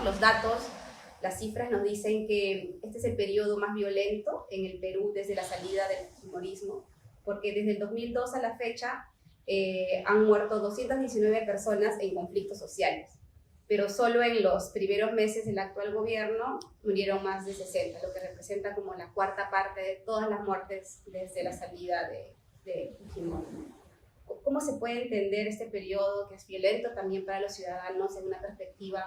los datos, las cifras nos dicen que este es el periodo más violento en el Perú desde la salida del fujimorismo, porque desde el 2002 a la fecha han muerto 219 personas en conflictos sociales, pero solo en los primeros meses del actual gobierno murieron más de 60, lo que representa como la cuarta parte de todas las muertes desde la salida de Fujimori. ¿Cómo se puede entender este periodo que es violento también para los ciudadanos en una perspectiva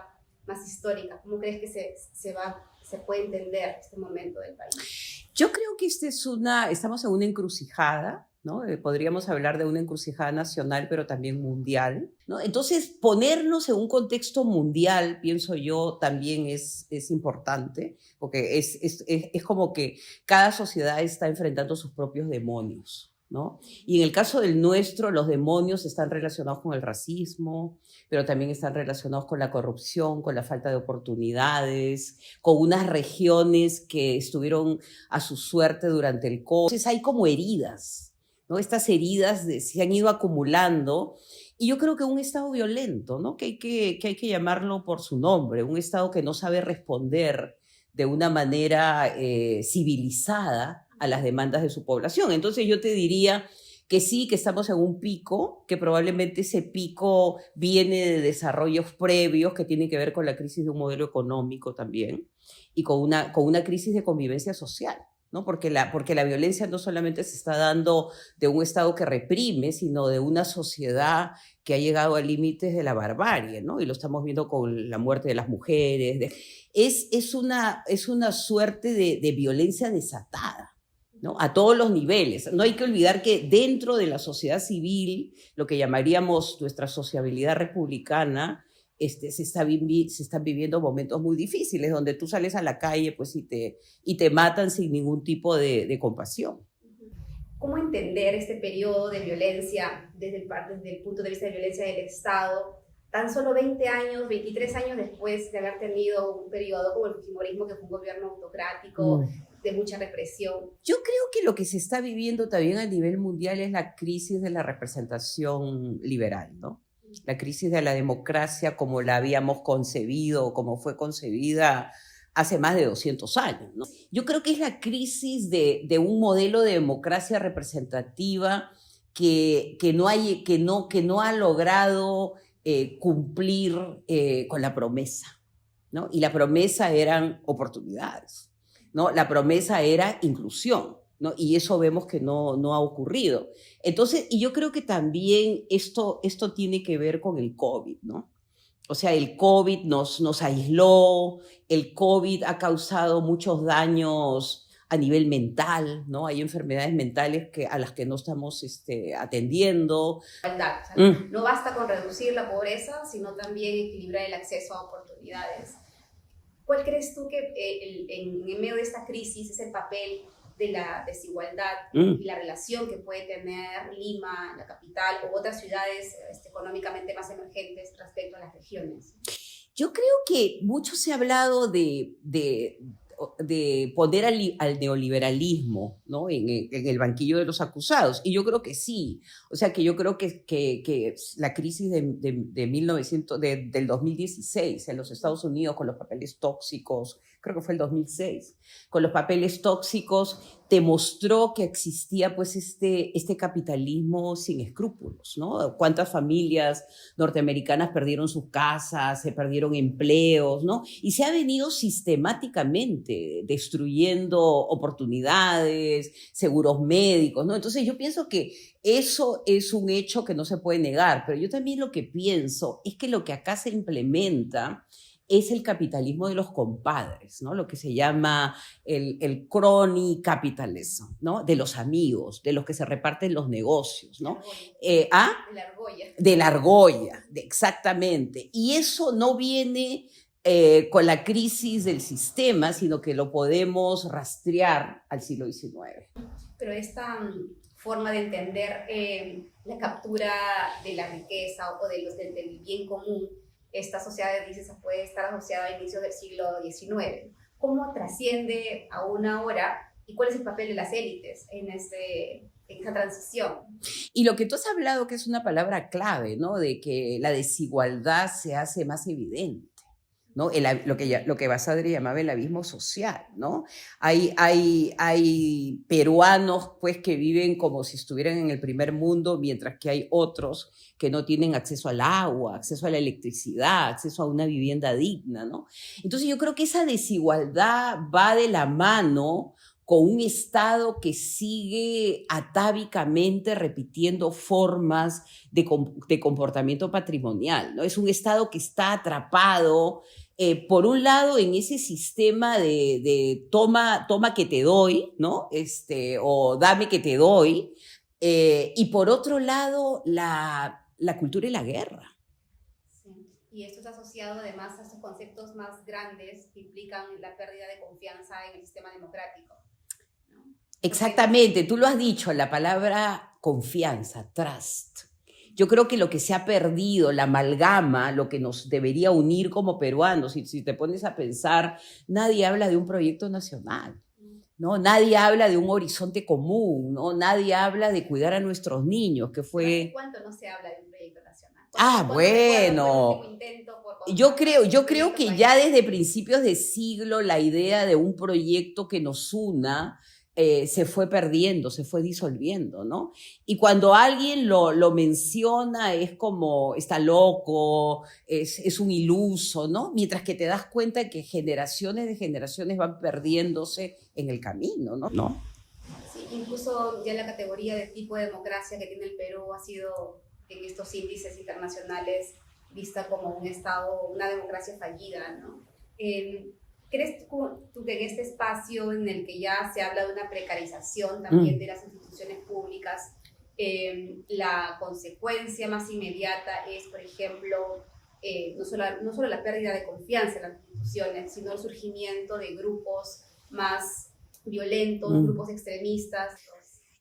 más histórica? ¿Cómo crees que se puede entender este momento del país? Yo creo que estamos en una encrucijada, ¿no? Podríamos hablar de una encrucijada nacional, pero también mundial, ¿no? Entonces, ponernos en un contexto mundial, pienso yo, también es importante, porque es como que cada sociedad está enfrentando sus propios demonios, ¿no? Y en el caso del nuestro, los demonios están relacionados con el racismo, pero también están relacionados con la corrupción, con la falta de oportunidades, con unas regiones que estuvieron a su suerte durante el COVID. Entonces hay como heridas, ¿no? Estas heridas se han ido acumulando y yo creo que un Estado violento, ¿no? Que hay que llamarlo por su nombre, un Estado que no sabe responder de una manera civilizada a las demandas de su población. Entonces yo te diría que sí, que estamos en un pico, que probablemente ese pico viene de desarrollos previos que tienen que ver con la crisis de un modelo económico también y con una crisis de convivencia social, ¿no? Porque la violencia no solamente se está dando de un Estado que reprime, sino de una sociedad que ha llegado a límites de la barbarie, ¿no? Y lo estamos viendo con la muerte de las mujeres. Es una suerte de violencia desatada, ¿no? A todos los niveles. No hay que olvidar que dentro de la sociedad civil, lo que llamaríamos nuestra sociabilidad republicana, se están viviendo momentos muy difíciles, donde tú sales a la calle pues, y te matan sin ningún tipo de compasión. ¿Cómo entender este periodo de violencia desde el punto de vista de violencia del Estado? Tan solo 20 años, 23 años después de haber tenido un periodo como el fujimorismo, que fue un gobierno autocrático, de mucha represión. Yo creo que lo que se está viviendo también a nivel mundial es la crisis de la representación liberal, ¿no? La crisis de la democracia como la habíamos concebido, como fue concebida hace más de 200 años, ¿no? Yo creo que es la crisis de un modelo de democracia representativa que no ha logrado cumplir con la promesa, ¿no? Y la promesa eran oportunidades, ¿no? La promesa era inclusión, ¿no? Y eso vemos que no ha ocurrido. Entonces, y yo creo que también esto tiene que ver con el COVID, ¿no? O sea, el COVID nos aisló, el COVID ha causado muchos daños a nivel mental, ¿no? Hay enfermedades mentales a las que no estamos atendiendo. O sea, no basta con reducir la pobreza, sino también equilibrar el acceso a oportunidades. ¿Cuál crees tú que en medio de esta crisis es el papel de la desigualdad y la relación que puede tener Lima, la capital, o otras ciudades económicamente más emergentes respecto a las regiones? Yo creo que mucho se ha hablado de poner al neoliberalismo, ¿no? en el banquillo de los acusados. Y yo creo que sí. O sea, que yo creo que la crisis del 2016 en los Estados Unidos con los papeles tóxicos, creo que fue el 2006, con los papeles tóxicos, demostró que existía pues este capitalismo sin escrúpulos, ¿no? Cuántas familias norteamericanas perdieron sus casas, se perdieron empleos, ¿no? Y se ha venido sistemáticamente destruyendo oportunidades, seguros médicos, ¿no? Entonces yo pienso que eso es un hecho que no se puede negar, pero yo también lo que pienso es que lo que acá se implementa es el capitalismo de los compadres, ¿no? Lo que se llama el crony capitalism, ¿no? De los amigos, de los que se reparten los negocios, ¿no? De la argolla. De la argolla, exactamente. Y eso no viene con la crisis del sistema, sino que lo podemos rastrear al siglo XIX. Pero esta forma de entender la captura de la riqueza o del bien común, esta sociedad, dices, puede estar asociada a inicios del siglo XIX. ¿Cómo trasciende aún ahora y cuál es el papel de las élites en esa transición? Y lo que tú has hablado, que es una palabra clave, ¿no? De que la desigualdad se hace más evidente, ¿no? Lo que Basadre llamaba el abismo social, ¿no? Hay peruanos, pues, que viven como si estuvieran en el primer mundo, mientras que hay otros que no tienen acceso al agua, acceso a la electricidad, acceso a una vivienda digna, ¿no? Entonces yo creo que esa desigualdad va de la mano con un Estado que sigue atávicamente repitiendo formas de comportamiento patrimonial, ¿no? Es un Estado que está atrapado, por un lado, en ese sistema de toma que te doy, ¿no? O dame que te doy, y por otro lado, la cultura y la guerra. Sí. Y esto está asociado además a estos conceptos más grandes que implican la pérdida de confianza en el sistema democrático. Exactamente, tú lo has dicho, la palabra confianza, trust. Yo creo que lo que se ha perdido, la amalgama, lo que nos debería unir como peruanos, si te pones a pensar, nadie habla de un proyecto nacional, ¿no? Nadie habla de un horizonte común, ¿no? Nadie habla de cuidar a nuestros niños, que fue... ¿Hace cuánto no se habla de un proyecto nacional? Bueno, yo creo que ya desde principios de siglo la idea de un proyecto que nos una se fue perdiendo, se fue disolviendo, ¿no? Y cuando alguien lo menciona es como, está loco, es un iluso, ¿no? Mientras que te das cuenta que generaciones de generaciones van perdiéndose en el camino, ¿no? Sí, incluso ya la categoría de tipo de democracia que tiene el Perú ha sido en estos índices internacionales vista como un Estado, una democracia fallida, ¿no? ¿Crees tú que en este espacio en el que ya se habla de una precarización también de las instituciones públicas, la consecuencia más inmediata es, por ejemplo, no solo la pérdida de confianza en las instituciones, sino el surgimiento de grupos más violentos, grupos extremistas?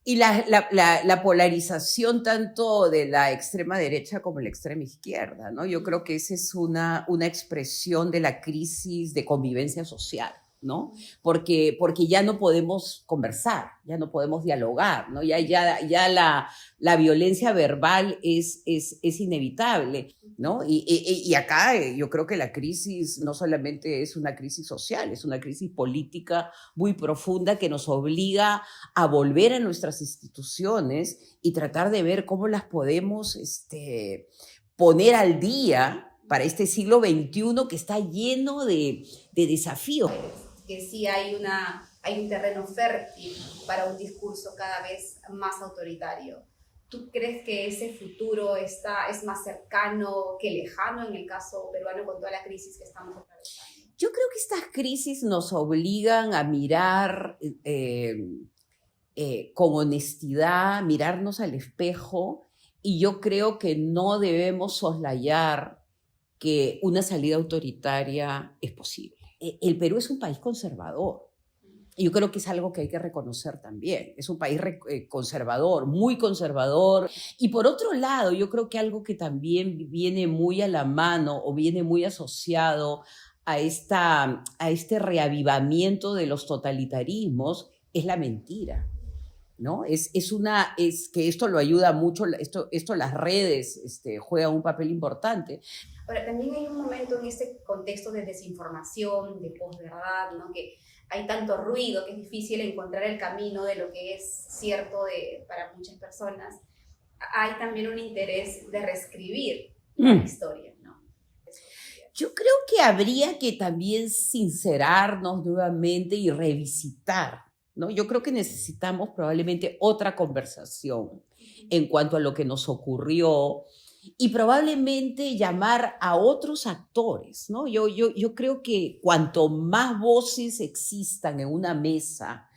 Y la polarización tanto de la extrema derecha como la extrema izquierda, ¿no? Yo creo que esa es una expresión de la crisis de convivencia social, ¿no? Porque ya no podemos conversar, ya no podemos dialogar, ¿no? Ya la violencia verbal es inevitable, ¿no? Y acá yo creo que la crisis no solamente es una crisis social, es una crisis política muy profunda que nos obliga a volver a nuestras instituciones y tratar de ver cómo las podemos poner al día para este siglo XXI que está lleno de desafíos. Que sí hay un terreno fértil para un discurso cada vez más autoritario. ¿Tú crees que ese futuro es más cercano que lejano en el caso peruano con toda la crisis que estamos atravesando? Yo creo que estas crisis nos obligan a mirar con honestidad, mirarnos al espejo, y yo creo que no debemos soslayar que una salida autoritaria es posible. El Perú es un país conservador. Yo creo que es algo que hay que reconocer también. Es un país conservador, muy conservador. Y por otro lado, yo creo que algo que también viene muy a la mano o viene muy asociado a este reavivamiento de los totalitarismos es la mentira, ¿no? Es que esto lo ayuda mucho, esto las redes juegan un papel importante. Ahora, también hay un momento en este contexto de desinformación, de posverdad, ¿no? Que hay tanto ruido que es difícil encontrar el camino de lo que es cierto para muchas personas. Hay también un interés de reescribir la historia, ¿no? Yo creo que habría que también sincerarnos nuevamente y revisitar, ¿no? Yo creo que necesitamos probablemente otra conversación en cuanto a lo que nos ocurrió y probablemente llamar a otros actores, ¿no? Yo creo que cuanto más voces existan en una mesa,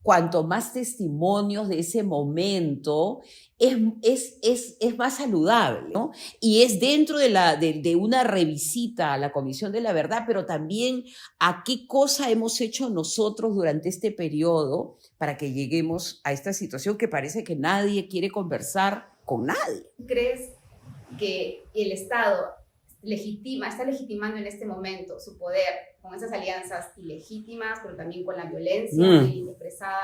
cuanto más testimonios de ese momento, es más saludable, ¿no? Y es dentro de una revisita a la Comisión de la Verdad, pero también a qué cosa hemos hecho nosotros durante este periodo para que lleguemos a esta situación que parece que nadie quiere conversar con nadie. ¿Crees que el Estado está legitimando en este momento su poder con esas alianzas ilegítimas, pero también con la violencia expresada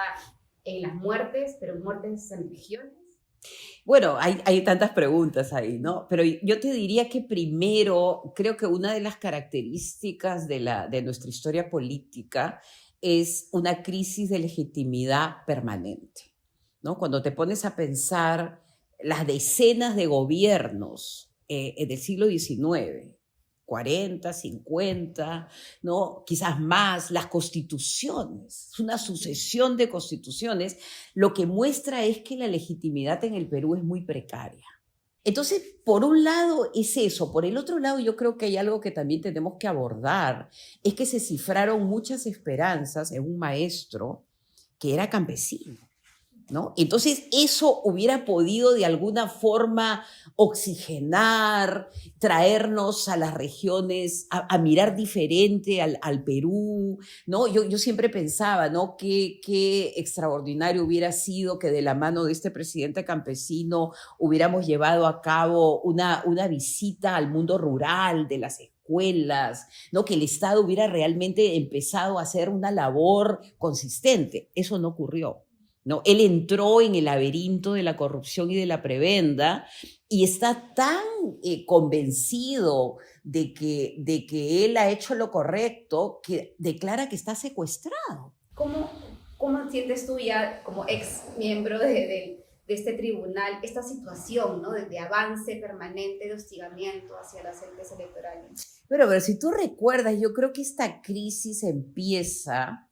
en las muertes, pero muertes en regiones? Bueno, hay tantas preguntas ahí, ¿no? Pero yo te diría que primero, creo que una de las características de nuestra historia política es una crisis de legitimidad permanente, ¿no? Cuando te pones a pensar las decenas de gobiernos del siglo XIX, 40, 50, ¿no? Quizás más, las constituciones, es una sucesión de constituciones, lo que muestra es que la legitimidad en el Perú es muy precaria. Entonces, por un lado es eso, por el otro lado yo creo que hay algo que también tenemos que abordar, es que se cifraron muchas esperanzas en un maestro que era campesino, ¿no? Entonces, eso hubiera podido de alguna forma oxigenar, traernos a las regiones a mirar diferente al Perú, ¿no? Yo siempre pensaba, ¿no? Qué extraordinario hubiera sido que de la mano de este presidente campesino hubiéramos llevado a cabo una visita al mundo rural de las escuelas, ¿no? Que el Estado hubiera realmente empezado a hacer una labor consistente. Eso no ocurrió, ¿no? Él entró en el laberinto de la corrupción y de la prebenda y está tan convencido de que él ha hecho lo correcto que declara que está secuestrado. ¿Cómo sientes tú ya como ex miembro de este tribunal esta situación, ¿no? de avance permanente, de hostigamiento hacia las entes electorales? Pero si tú recuerdas, yo creo que esta crisis empieza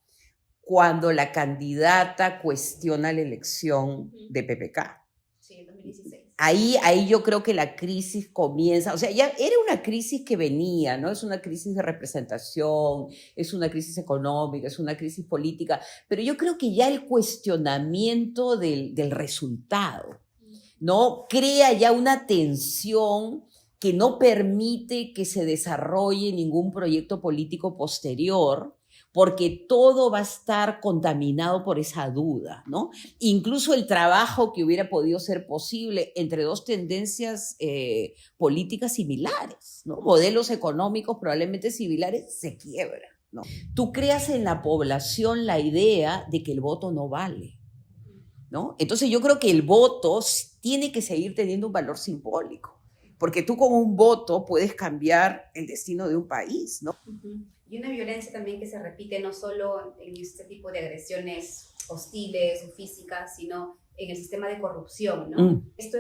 cuando la candidata cuestiona la elección de PPK. Sí, en 2016. Ahí yo creo que la crisis comienza, o sea, ya era una crisis que venía, ¿no? Es una crisis de representación, es una crisis económica, es una crisis política, pero yo creo que ya el cuestionamiento del resultado, ¿no? Crea ya una tensión que no permite que se desarrolle ningún proyecto político posterior, porque todo va a estar contaminado por esa duda, ¿no? Incluso el trabajo que hubiera podido ser posible entre dos tendencias políticas similares, ¿no? Modelos económicos probablemente similares, se quiebran, ¿no? Tú creas en la población la idea de que el voto no vale, ¿no? Entonces yo creo que el voto tiene que seguir teniendo un valor simbólico, porque tú con un voto puedes cambiar el destino de un país, ¿no? Uh-huh. Y una violencia también que se repite no solo en este tipo de agresiones hostiles o físicas, sino en el sistema de corrupción, ¿no? Esto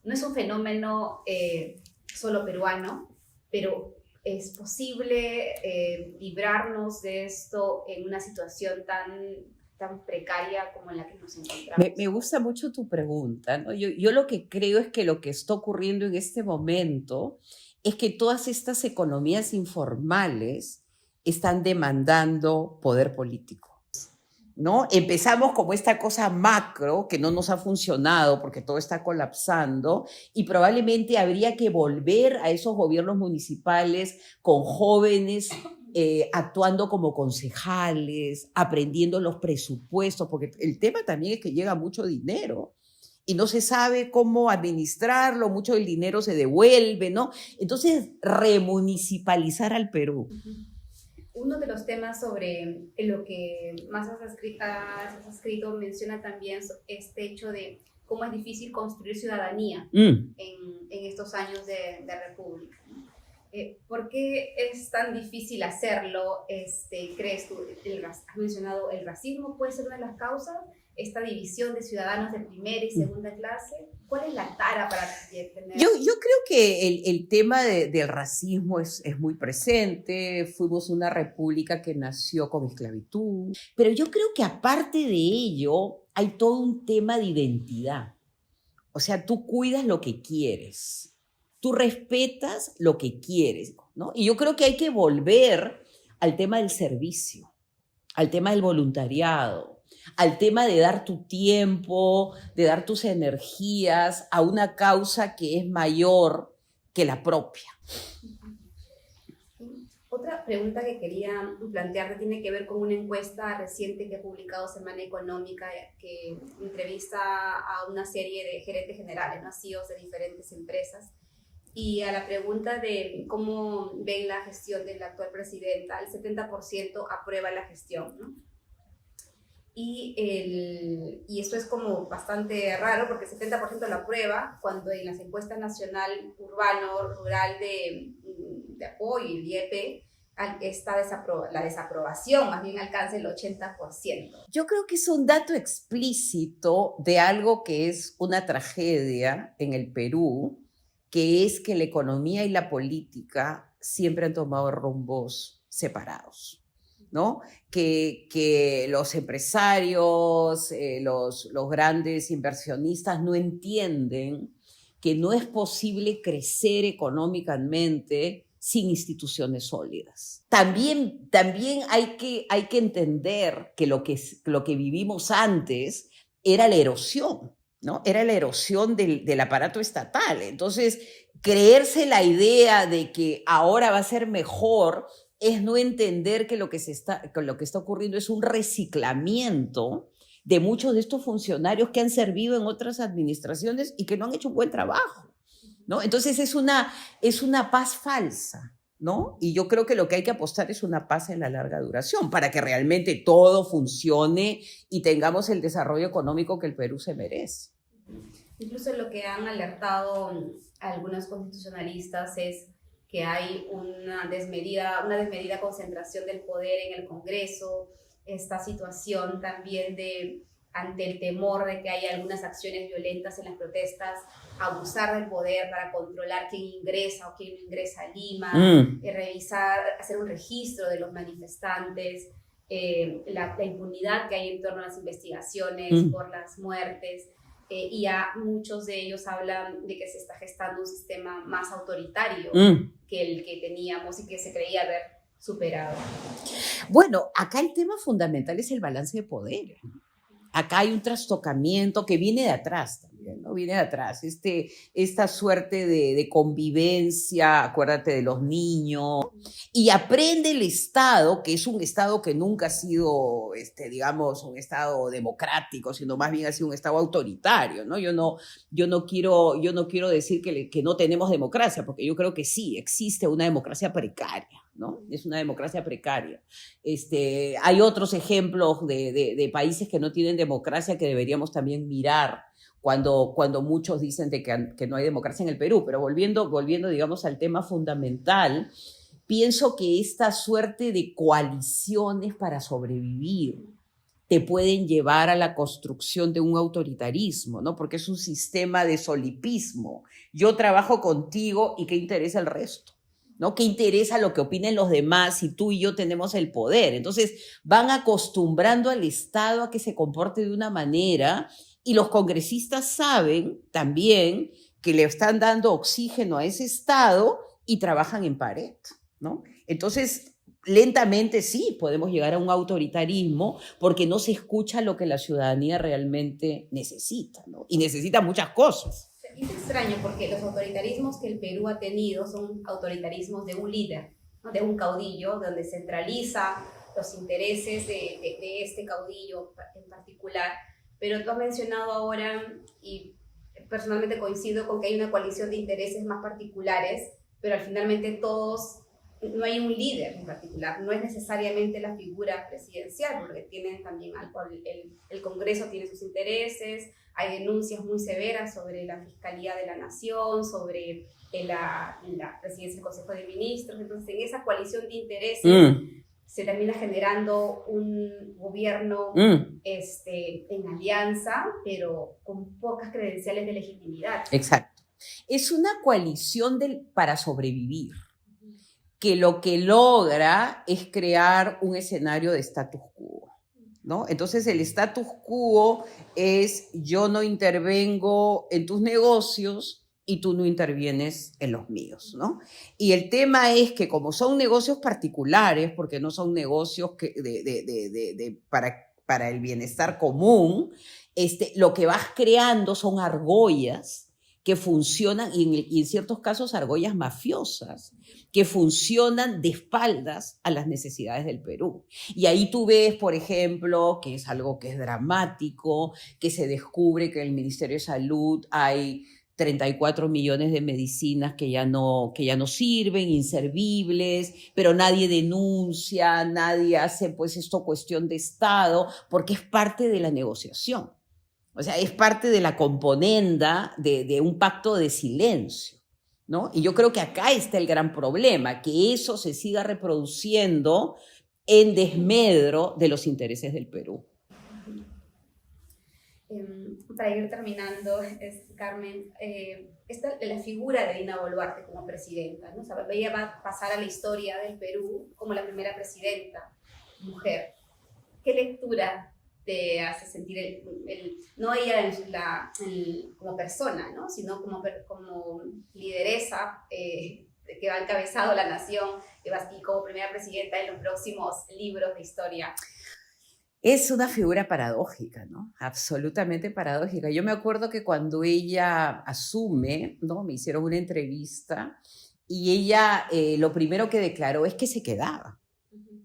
no es un fenómeno solo peruano, pero es posible librarnos de esto en una situación tan precaria como en la que nos encontramos. Me gusta mucho tu pregunta, ¿no? Yo lo que creo es que lo que está ocurriendo en este momento es que todas estas economías informales están demandando poder político, ¿no? Empezamos como esta cosa macro que no nos ha funcionado porque todo está colapsando y probablemente habría que volver a esos gobiernos municipales con jóvenes actuando como concejales, aprendiendo los presupuestos, porque el tema también es que llega mucho dinero y no se sabe cómo administrarlo, mucho del dinero se devuelve, ¿no? Entonces, remunicipalizar al Perú. Uno de los temas sobre lo que más has escrito menciona también este hecho de cómo es difícil construir ciudadanía en estos años de república. ¿Por qué es tan difícil hacerlo? ¿Crees tú? Has mencionado el racismo, ¿puede ser una de las causas? Esta división de ciudadanos de primera y segunda clase. ¿Cuál es la tara para tener? Yo creo que el tema del racismo es muy presente. Fuimos una república que nació con esclavitud. Pero yo creo que aparte de ello, hay todo un tema de identidad. O sea, tú cuidas lo que quieres. Tú respetas lo que quieres, ¿no? Y yo creo que hay que volver al tema del servicio, al tema del voluntariado, al tema de dar tu tiempo, de dar tus energías a una causa que es mayor que la propia. Otra pregunta que quería plantearte tiene que ver con una encuesta reciente que ha publicado Semana Económica, que entrevista a una serie de gerentes generales, ¿no? CEOs de diferentes empresas. Y a la pregunta de cómo ven la gestión de la actual presidenta, el 70% aprueba la gestión, ¿no? y esto es como bastante raro porque 70% la aprueba, cuando en las encuestas nacional, urbano, rural de apoyo, el IEP, la desaprobación más bien alcanza el 80%. Yo creo que es un dato explícito de algo que es una tragedia en el Perú, que es que la economía y la política siempre han tomado rumbos separados, ¿no? Que los empresarios, los grandes inversionistas no entienden que no es posible crecer económicamente sin instituciones sólidas. También hay que entender que lo que vivimos antes era la erosión, ¿no? Era la erosión del aparato estatal. Entonces, creerse la idea de que ahora va a ser mejor es no entender que lo que está ocurriendo es un reciclamiento de muchos de estos funcionarios que han servido en otras administraciones y que no han hecho un buen trabajo, ¿no? Entonces es una paz falsa, ¿no? Y yo creo que lo que hay que apostar es una paz en la larga duración para que realmente todo funcione y tengamos el desarrollo económico que el Perú se merece. Incluso lo que han alertado algunos constitucionalistas es que hay una desmedida concentración del poder en el Congreso, esta situación también ante el temor de que haya algunas acciones violentas en las protestas, abusar del poder para controlar quién ingresa o quién no ingresa a Lima, hacer un registro de los manifestantes, la impunidad que hay en torno a las investigaciones por las muertes. Y ya muchos de ellos hablan de que se está gestando un sistema más autoritario que el que teníamos y que se creía haber superado. Bueno, acá el tema fundamental es el balance de poder. Acá hay un trastocamiento que viene de atrás también, ¿no? Viene de atrás. Esta suerte de convivencia, acuérdate de los niños, y aprende el Estado, que es un Estado que nunca ha sido, digamos, un Estado democrático, sino más bien ha sido un Estado autoritario, ¿no? Yo no quiero decir que no tenemos democracia, porque yo creo que sí, existe una democracia precaria, ¿no? Es una democracia precaria. Hay otros ejemplos de países que no tienen democracia que deberíamos también mirar cuando muchos dicen que no hay democracia en el Perú. Pero volviendo, digamos, al tema fundamental, pienso que esta suerte de coaliciones para sobrevivir te pueden llevar a la construcción de un autoritarismo, ¿no? Porque es un sistema de solipismo. Yo trabajo contigo y ¿qué interesa el resto? ¿No? ¿Qué interesa lo que opinen los demás si tú y yo tenemos el poder? Entonces van acostumbrando al Estado a que se comporte de una manera y los congresistas saben también que le están dando oxígeno a ese Estado y trabajan en pared, ¿no? Entonces, lentamente sí podemos llegar a un autoritarismo porque no se escucha lo que la ciudadanía realmente necesita, ¿no? Y necesita muchas cosas. Es extraño porque los autoritarismos que el Perú ha tenido son autoritarismos de un líder, ¿no? De un caudillo, donde centraliza los intereses de este caudillo en particular. Pero tú has mencionado ahora, y personalmente coincido con que hay una coalición de intereses más particulares, pero al finalmente no hay un líder en particular, no es necesariamente la figura presidencial, porque tienen también el Congreso tiene sus intereses, hay denuncias muy severas sobre la Fiscalía de la Nación, sobre la presidencia del Consejo de Ministros. Entonces, en esa coalición de intereses se termina generando un gobierno en alianza, pero con pocas credenciales de legitimidad. Exacto. Es una coalición para sobrevivir, que lo que logra es crear un escenario de status quo, ¿no? Entonces el status quo es yo no intervengo en tus negocios y tú no intervienes en los míos, ¿no? Y el tema es que como son negocios particulares, porque no son negocios para el bienestar común, lo que vas creando son argollas que funcionan, y en ciertos casos argollas mafiosas, que funcionan de espaldas a las necesidades del Perú. Y ahí tú ves, por ejemplo, que es algo que es dramático, que se descubre que en el Ministerio de Salud hay 34 millones de medicinas que ya no sirven, inservibles, pero nadie denuncia, nadie hace pues esto cuestión de Estado, porque es parte de la negociación. O sea, es parte de la componenda de un pacto de silencio, ¿no? Y yo creo que acá está el gran problema, que eso se siga reproduciendo en desmedro de los intereses del Perú. Para ir terminando, Carmen, la figura de Dina Boluarte como presidenta, ¿no? O sea, ella va a pasar a la historia del Perú como la primera presidenta mujer. ¿Qué lectura te hace sentir no ella como persona, ¿no? Sino como lideresa que ha encabezado la nación y como primera presidenta en los próximos libros de historia? Es una figura paradójica, ¿no? Absolutamente paradójica. Yo me acuerdo que cuando ella asume, ¿no? Me hicieron una entrevista y ella lo primero que declaró es que se quedaba.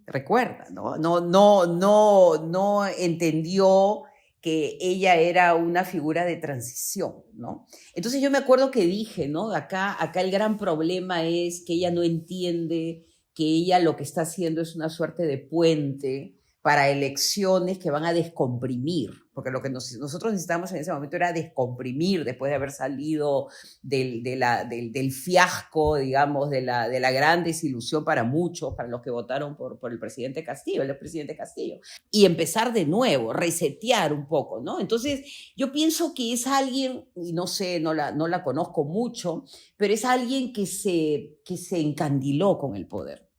Recuerda, ¿no? No entendió que ella era una figura de transición, ¿no? Entonces yo me acuerdo que dije, ¿no? Acá el gran problema es que ella no entiende que ella lo que está haciendo es una suerte de puente para elecciones que van a descomprimir, porque lo que nosotros necesitamos en ese momento era descomprimir después de haber salido del fiasco, digamos, de la gran desilusión para muchos, para los que votaron por el presidente Castillo, el expresidente Castillo, y empezar de nuevo, resetear un poco, ¿no? Entonces, yo pienso que es alguien, y no sé, no la conozco mucho, pero es alguien que se encandiló con el poder,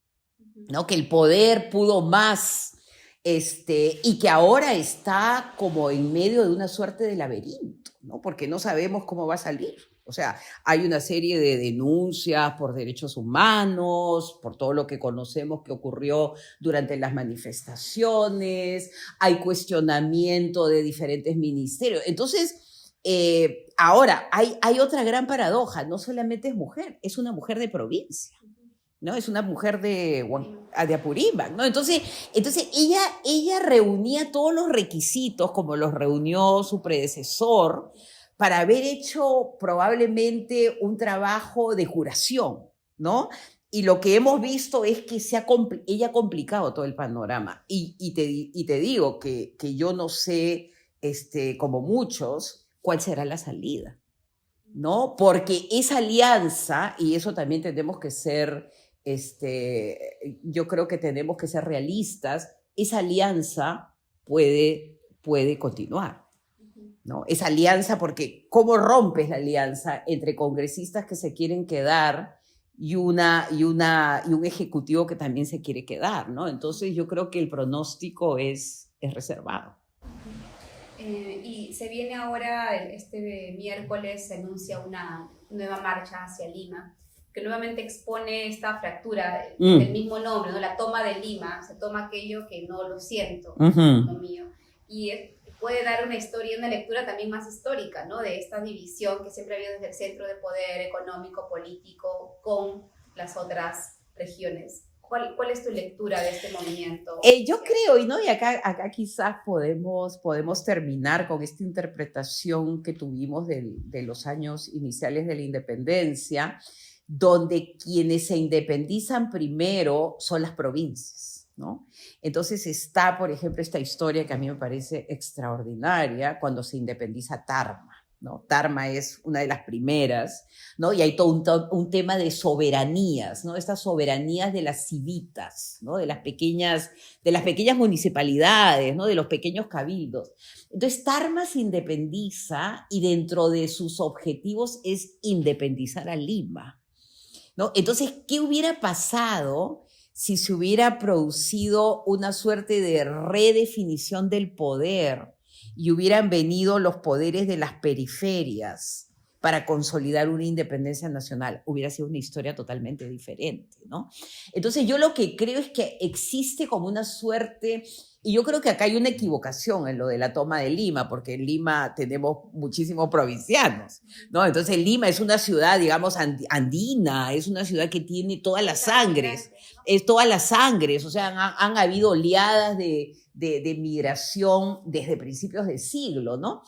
¿no? Que el poder pudo más, y que ahora está como en medio de una suerte de laberinto, ¿no? Porque no sabemos cómo va a salir. O sea, hay una serie de denuncias por derechos humanos, por todo lo que conocemos que ocurrió durante las manifestaciones, hay cuestionamiento de diferentes ministerios. Entonces, ahora, hay otra gran paradoja, no solamente es mujer, es una mujer de provincia, ¿no? Es una mujer de Apurímac, ¿no? Entonces ella reunía todos los requisitos, como los reunió su predecesor, para haber hecho probablemente un trabajo de curación, ¿no? Y lo que hemos visto es que ella ha complicado todo el panorama. Y te digo que yo no sé, como muchos, cuál será la salida, ¿no? Porque esa alianza, y eso también tenemos que ser... yo creo que tenemos que ser realistas, esa alianza puede continuar, ¿no? Esa alianza, porque ¿cómo rompes la alianza entre congresistas que se quieren quedar y un ejecutivo que también se quiere quedar, ¿no? Entonces yo creo que el pronóstico es reservado. Y se viene ahora, este miércoles se anuncia una nueva marcha hacia Lima, que nuevamente expone esta fractura del mismo nombre, ¿no? La toma de Lima, se toma aquello que no lo siento, lo mío. Y puede dar una historia, una lectura también más histórica, ¿no? De esta división que siempre ha habido desde el centro de poder económico, político, con las otras regiones. ¿Cuál es tu lectura de este movimiento? Yo creo, y acá quizás podemos terminar con esta interpretación que tuvimos de los años iniciales de la independencia, donde quienes se independizan primero son las provincias, ¿no? Entonces está, por ejemplo, esta historia que a mí me parece extraordinaria cuando se independiza Tarma, ¿no? Tarma es una de las primeras, ¿no? Y hay todo un tema de soberanías, ¿no? Estas soberanías de las civitas, ¿no? De las pequeñas municipalidades, ¿no? De los pequeños cabildos. Entonces Tarma se independiza y dentro de sus objetivos es independizar a Lima, ¿no? Entonces, ¿qué hubiera pasado si se hubiera producido una suerte de redefinición del poder y hubieran venido los poderes de las periferias para consolidar una independencia nacional? Hubiera sido una historia totalmente diferente, ¿no? Entonces, yo lo que creo es que existe como una suerte... Y yo creo que acá hay una equivocación en lo de la toma de Lima, porque en Lima tenemos muchísimos provincianos, ¿no? Entonces Lima es una ciudad, digamos, andina, es una ciudad que tiene todas las sangres, es todas las sangres, o sea, han habido oleadas de migración desde principios del siglo, ¿no?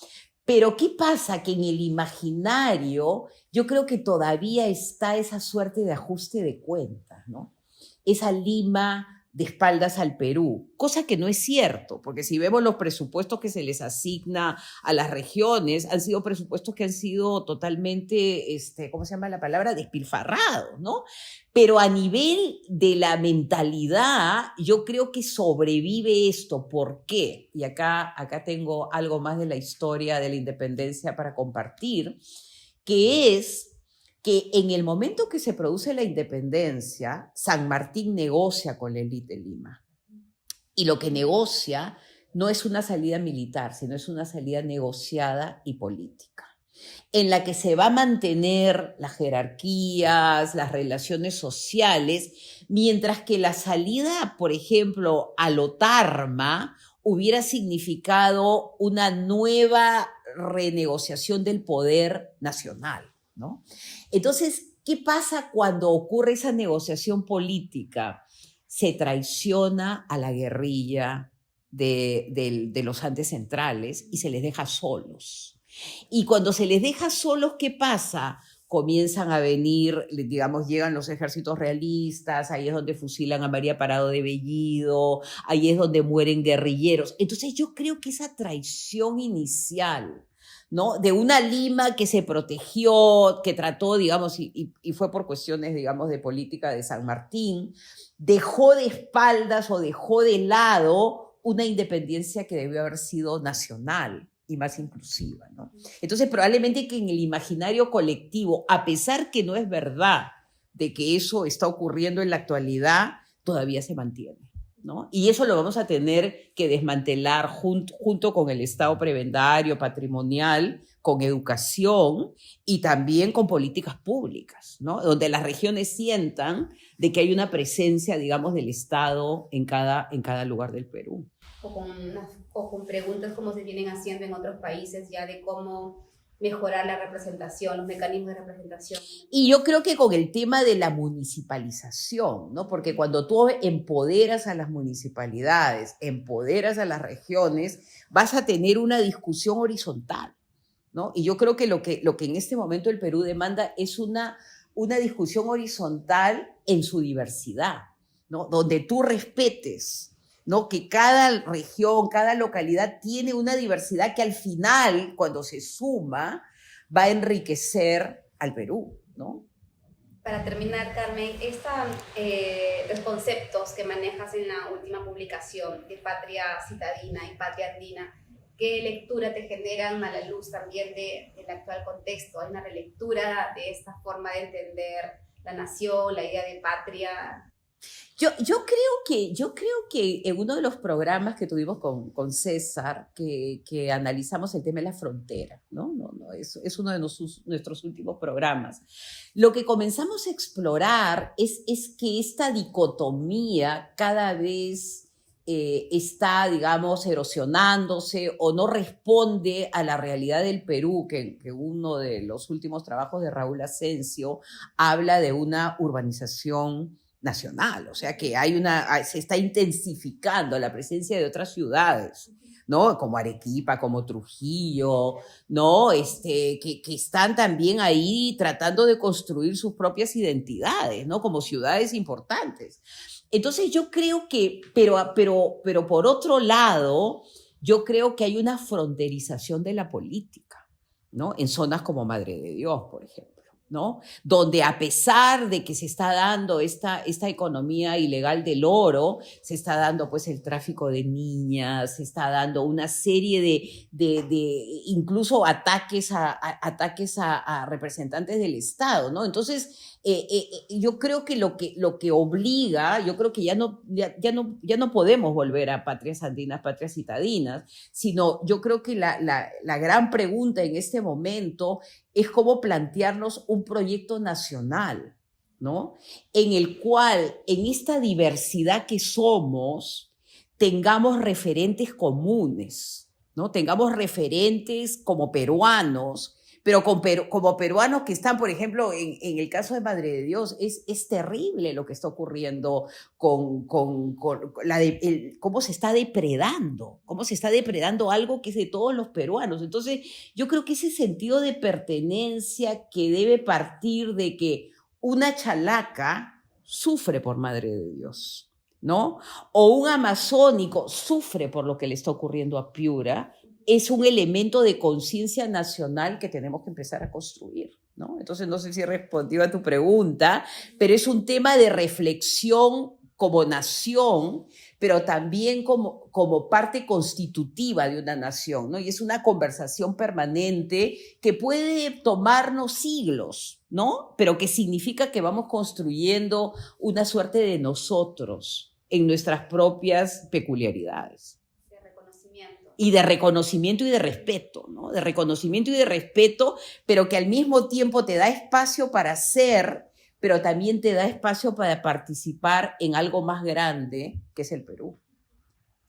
Pero ¿qué pasa? Que en el imaginario yo creo que todavía está esa suerte de ajuste de cuentas, ¿no? Esa Lima de espaldas al Perú, cosa que no es cierto, porque si vemos los presupuestos que se les asigna a las regiones, han sido presupuestos que han sido totalmente, ¿cómo se llama la palabra? Despilfarrados, ¿no? Pero a nivel de la mentalidad, yo creo que sobrevive esto. ¿Por qué? Y acá tengo algo más de la historia de la independencia para compartir, que es que en el momento que se produce la independencia, San Martín negocia con la élite de Lima. Y lo que negocia no es una salida militar, sino es una salida negociada y política, en la que se va a mantener las jerarquías, las relaciones sociales, mientras que la salida, por ejemplo, a Lotarma hubiera significado una nueva renegociación del poder nacional, ¿no? Entonces, ¿qué pasa cuando ocurre esa negociación política? Se traiciona a la guerrilla de los Andes centrales y se les deja solos. Y cuando se les deja solos, ¿qué pasa? Comienzan a venir, digamos, llegan los ejércitos realistas, ahí es donde fusilan a María Parado de Bellido, ahí es donde mueren guerrilleros. Entonces yo creo que esa traición inicial, ¿no? De una Lima que se protegió, que trató, digamos, y fue por cuestiones, digamos, de política de San Martín, dejó de espaldas o dejó de lado una independencia que debió haber sido nacional y más inclusiva, ¿no? Entonces, probablemente que en el imaginario colectivo, a pesar que no es verdad de que eso está ocurriendo en la actualidad, todavía se mantiene, ¿no? Y eso lo vamos a tener que desmantelar junto con el Estado prebendario, patrimonial, con educación y también con políticas públicas, ¿no? Donde las regiones sientan de que hay una presencia, digamos, del Estado en cada lugar del Perú. O con preguntas como se vienen haciendo en otros países ya de cómo mejorar la representación, los mecanismos de representación. Y yo creo que con el tema de la municipalización, ¿no? Porque cuando tú empoderas a las municipalidades, empoderas a las regiones, vas a tener una discusión horizontal, ¿no? Y yo creo que lo que en este momento el Perú demanda es una discusión horizontal en su diversidad, ¿no? Donde tú respetes, ¿no? Que cada región, cada localidad tiene una diversidad que al final, cuando se suma, va a enriquecer al Perú, ¿no? Para terminar, Carmen, los conceptos que manejas en la última publicación de patria citadina y patria andina, ¿qué lectura te generan a la luz también del actual contexto? ¿Hay una relectura de esta forma de entender la nación, la idea de patria? Yo creo que en uno de los programas que tuvimos con César, que analizamos el tema de la frontera, ¿no? Es uno de nuestros últimos programas. Lo que comenzamos a explorar es que esta dicotomía cada vez está, digamos, erosionándose o no responde a la realidad del Perú, que uno de los últimos trabajos de Raúl Asensio habla de una urbanización nacional, o sea que se está intensificando la presencia de otras ciudades, ¿no? Como Arequipa, como Trujillo, ¿no? Que están también ahí tratando de construir sus propias identidades, ¿no? Como ciudades importantes. Entonces yo creo que, pero por otro lado, yo creo que hay una fronterización de la política, ¿no? En zonas como Madre de Dios, por ejemplo, ¿no? Donde a pesar de que se está dando esta economía ilegal del oro, se está dando pues el tráfico de niñas, se está dando una serie de incluso ataques a representantes del Estado, ¿no? Entonces, yo creo que lo que obliga, yo creo que ya no podemos volver a patrias andinas, patrias citadinas, sino yo creo que la gran pregunta en este momento es cómo plantearnos un proyecto nacional, ¿no? En el cual, en esta diversidad que somos, tengamos referentes comunes, ¿no? Tengamos referentes como peruanos, pero como peruanos que están, por ejemplo, en el caso de Madre de Dios, es terrible lo que está ocurriendo con cómo se está depredando algo que es de todos los peruanos. Entonces, yo creo que ese sentido de pertenencia que debe partir de que una chalaca sufre por Madre de Dios, ¿no? O un amazónico sufre por lo que le está ocurriendo a Piura, es un elemento de conciencia nacional que tenemos que empezar a construir, ¿no? Entonces, no sé si he respondido a tu pregunta, pero es un tema de reflexión como nación, pero también como parte constitutiva de una nación, ¿no? Y es una conversación permanente que puede tomarnos siglos, ¿no? Pero que significa que vamos construyendo una suerte de nosotros en nuestras propias peculiaridades. Y de reconocimiento y de respeto, ¿no? De reconocimiento y de respeto, pero que al mismo tiempo te da espacio para ser, pero también te da espacio para participar en algo más grande, que es el Perú.